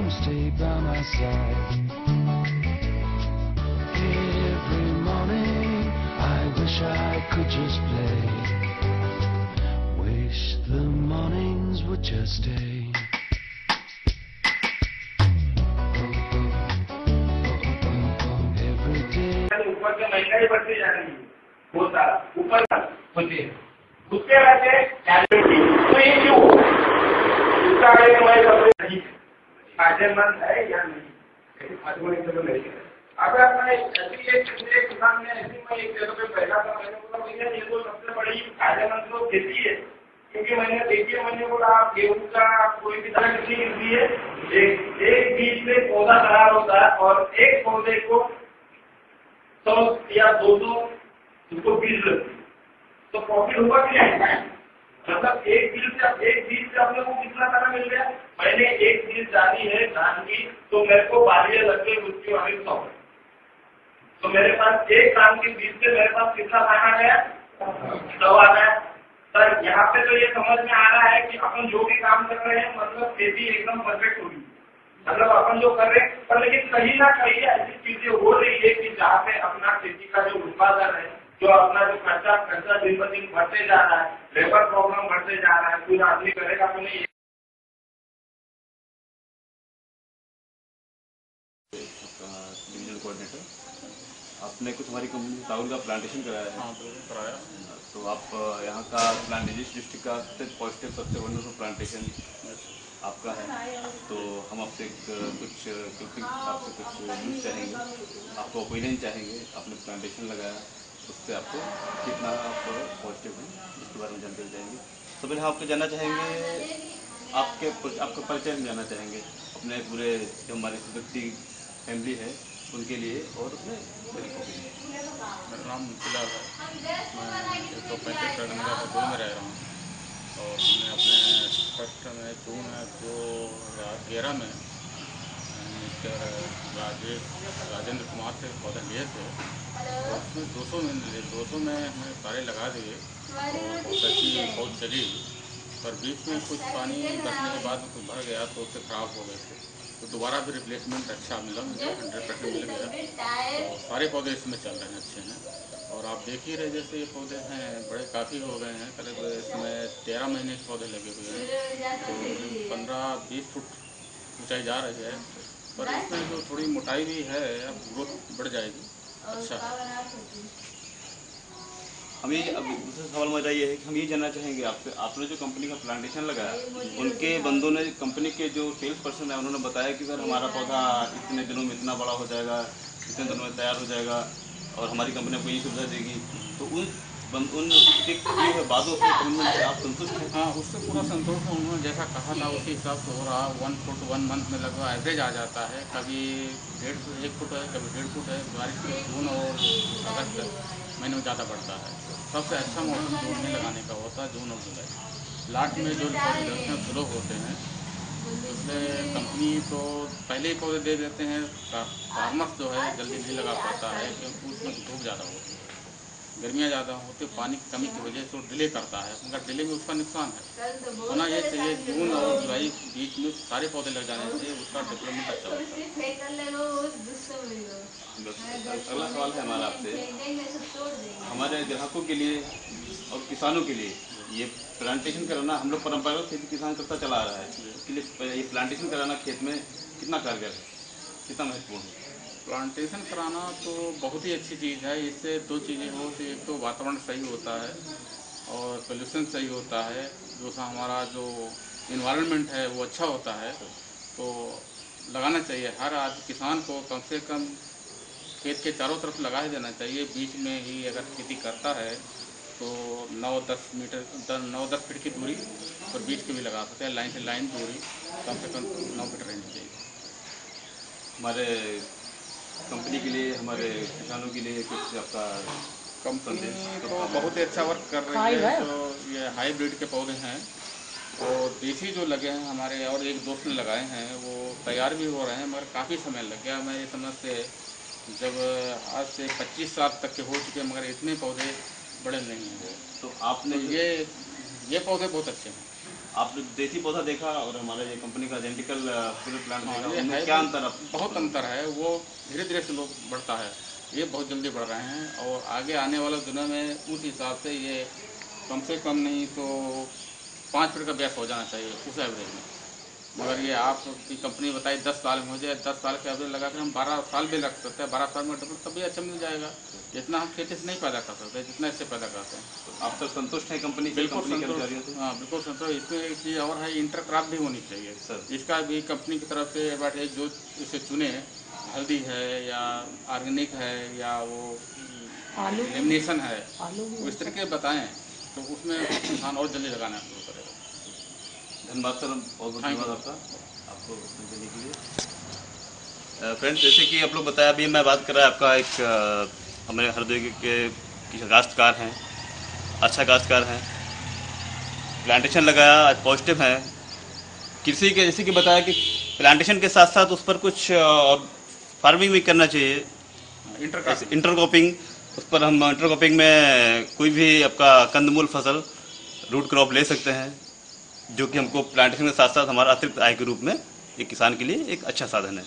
won't stay by my side. Every morning I wish I could just play. Wish the mornings would just stay. Every day. ऊपर से महंगाई बढ़ती जा रही है, बहुत सारा ऊपर होती है, उसके वजह से कैलोरी तो ये क्यों उसका नहीं फायदेमंद है या नहीं, फायदेमंद तो नहीं है। अगर अपना ऐसी एक किसान ने ऐसी मैं एक जगह पे पहला था, मैंने बोला भैया ये तो सबसे बड़ी फायदेमंद तो खेती है, क्योंकि मैंने देखिए मैंने बोला आप गेहूं का कोई भी तरह कितनी गिरती है, एक बीज से पौधा तैयार होता है और एक पौधे को 100 या 200 उसको बीज लगती है, तो प्रॉफिट होगा कि नहीं? मतलब एक बीज से अपने को कितना तरह मिल गया। मैंने एक बीज डाली है धान की, तो मेरे को 12 लग गए उसकी वाली 100, तो मेरे पास एक धान के बीज से मेरे पास कितना खाना गया, 100 आना है। सर यहाँ पे तो ये समझ में आ रहा है कि अपन जो भी काम कर रहे हैं मतलब खेती एकदम परफेक्ट होगी, मतलब अपन जो कर रहे हैं, पर लेकिन कहीं ना कहीं ऐसी चीजें हो रही है कि जहाँ पे अपना खेती का जो उत्पादन है, जो अपना जो खर्चा दिन ब दिन बढ़ते जा रहा है, लेबर प्रॉब्लम बढ़ते जा रहा है, कोई आदमी करेगा तो नहीं। डिवीजन कोऑर्डिनेटर, आपने कुछ हमारी कंपनी चावल का प्लांटेशन कराया है? हाँ, कराया। तो आप यहाँ का प्लांटेशन डिस्ट्रिक्ट का पॉजिटिव सबसे वंडरफुल प्लांटेशन आपका है, तो हम आपसे कुछ क्योंकि आपसे कुछ न्यूज़ चाहेंगे, आपको ओपिनियन चाहेंगे, आपने प्लांटेशन लगाया उससे आपको कितना आप पॉजिटिव हैं इसके बारे में जानकारी चाहेंगे। तो पहले आपको जानना चाहेंगे आपका परिचय हम जानना चाहेंगे अपने पूरे जो हमारी सदस्य फैमिली है उनके लिए और अपने तरीकों के लिए। मेरा नाम मुंशीलाल है, मैं 135 नगर 2 में रह रहा हूँ और हमने अपने फर्स्ट में जून 2011 में मिस्टर राजेंद्र कुमार से पौधे लिए थे, तो उसमें 200 में हमने सारे लगा दिए और बहुत अच्छी बहुत चली, पर बीच में कुछ पानी बरसने के बाद कुछ भर गया तो उससे ख़राब हो गए थे, तो दोबारा भी रिप्लेसमेंट अच्छा मिला, मुझे 100% मिल गया। तो सारे पौधे इसमें चल रहे हैं, अच्छे हैं। और आप देख ही रहे जैसे ये पौधे हैं बड़े काफ़ी हो गए हैं, करीब इसमें 13 महीने के पौधे लगे हुए हैं, तो 15-20 फुट ऊंचाई जा रही है, पर इसमें जो थोड़ी मोटाई भी है अब ग्रोथ बढ़ जाएगी, अच्छा है। हम ये अब दूसरा सवाल मेरा ये है कि हम ये जानना चाहेंगे आपसे, आपने जो कंपनी का प्लांटेशन लगाया उनके बंदों ने, कंपनी के जो सेल्स पर्सन है उन्होंने बताया कि सर हमारा पौधा इतने दिनों में इतना बड़ा हो जाएगा, इतने दिनों में तैयार हो जाएगा और हमारी कंपनी आपको यही सुविधा देगी, तो उन बातों से कमिटमेंट से आप संतुष्ट हैं? हाँ, उससे पूरा संतोष है। उन्होंने जैसा कहा था उसी हिसाब से हो रहा। 1 फुट 1 मंथ में लगभग एवरेज आ जाता है, कभी 1 फुट है, कभी 1.5 फुट है। बारिश में जून और अगस्त महीने में ज़्यादा बढ़ता है। सबसे अच्छा मौसम जून में लगाने का होता है, जून और जुलाई। लास्ट में जो पौधे लगते हैं स्लो होते हैं, इसलिए कंपनी तो पहले ही पौधे दे देते हैं। फार्मर्स जो है जल्दी नहीं लगा पाता है क्योंकि उसमें धूप ज़्यादा होती है, गर्मियाँ ज़्यादा होती है, पानी की कमी की वजह से वो डिले करता है, मगर डिले में उसका नुकसान है। होना ये चाहिए जून और जुलाई बीच में सारे पौधे लग जाने चाहिए, उसका डेवलपमेंट अच्छा होता है। अगला सवाल है हमारा आपसे, हमारे ग्राहकों के लिए और किसानों के लिए ये प्लांटेशन कराना, हम लोग परंपरागत खेती किसान करता चला आ रहा है, इसके लिए ये प्लांटेशन कराना खेत में कितना कारगर है, कितना महत्वपूर्ण है? प्लांटेशन कराना तो बहुत ही अच्छी चीज़ है। इससे 2 चीज़ें होती, एक तो वातावरण सही होता है और पोल्यूशन सही होता है, दूसरा हमारा जो इन्वायरमेंट है वो अच्छा होता है। तो लगाना चाहिए हर किसान को, कम से कम खेत के चारों तरफ लगा ही देना चाहिए। बीच में ही अगर खेती करता है तो 9-10 फीट की दूरी और बीच के भी लगा सकते हैं। लाइन से लाइन दूरी कम से कम 9 फीट रहनी चाहिए। हमारे कंपनी के लिए, हमारे किसानों के लिए कुछ आपका कंपनी तो बहुत ही अच्छा वर्क कर रही है। तो ये हाइब्रिड के पौधे हैं और देसी जो लगे हैं हमारे, और एक दोस्त ने लगाए हैं, वो तैयार भी हो रहे हैं, मगर काफ़ी समय लग गया। मैं ये समझते जब आज से 25 साल तक के हो चुके, मगर इतने पौधे बड़े नहीं हैं। तो आपने तो ये पौधे बहुत अच्छे हैं। आपने देसी पौधा देखा और हमारे ये कंपनी का जेनेटिकल पूरे प्लांट देखा, ये उनमें है क्या कि अंतर बहुत अंतर है। वो धीरे धीरे से लोग बढ़ता है, ये बहुत जल्दी बढ़ रहे हैं और आगे आने वाले दिनों में उस हिसाब से ये कम से कम नहीं तो 5 फीट का व्यास हो जाना चाहिए उस एवरेज में। मगर ये आपकी कंपनी बताई 10 साल में हो जाए, 10 साल के एवरेज लगाकर हम 12 साल भी लग सकते हैं। 12 साल में डबल तब भी अच्छा मिल जाएगा, जितना हम खेती से नहीं पैदा कर सकते जितना इससे पैदा करते हैं। आप सब संतुष्ट हैं कंपनी बिल्कुल कर्मचारियों से? हाँ बिल्कुल संतोष। इसमें एक चीज़ और है, इंटर क्रॉप भी होनी चाहिए सर। इसका भी कंपनी की तरफ से बाटे जो इसे चुने, हल्दी है या ऑर्गेनिक है या वो लेमिनेशन है, वो इस तरीके बताएं तो उसमें किसान और जल्दी लगाना शुरू करेगा। धन्यवाद सर, बहुत बहुत Thank धन्यवाद you. आपका, आपको उसमें देने के लिए। फ्रेंड्स, जैसे कि आप लोग बताया, अभी मैं बात कर रहा है आपका एक हमारे हरदोई के काश्तकार हैं, अच्छा काश्तकार हैं, प्लांटेशन लगाया, आज पॉजिटिव है कृषि के। जैसे कि बताया कि प्लांटेशन के साथ साथ उस पर कुछ फार्मिंग भी करना चाहिए, इंटरक्रॉपिंग। उस पर हम इंटरक्रॉपिंग में कोई भी आपका कंदमूल फसल, रूट क्रॉप ले सकते हैं, जो कि हमको प्लांटेशन के साथ साथ हमारा अतिरिक्त आय के रूप में एक किसान के लिए एक अच्छा साधन है।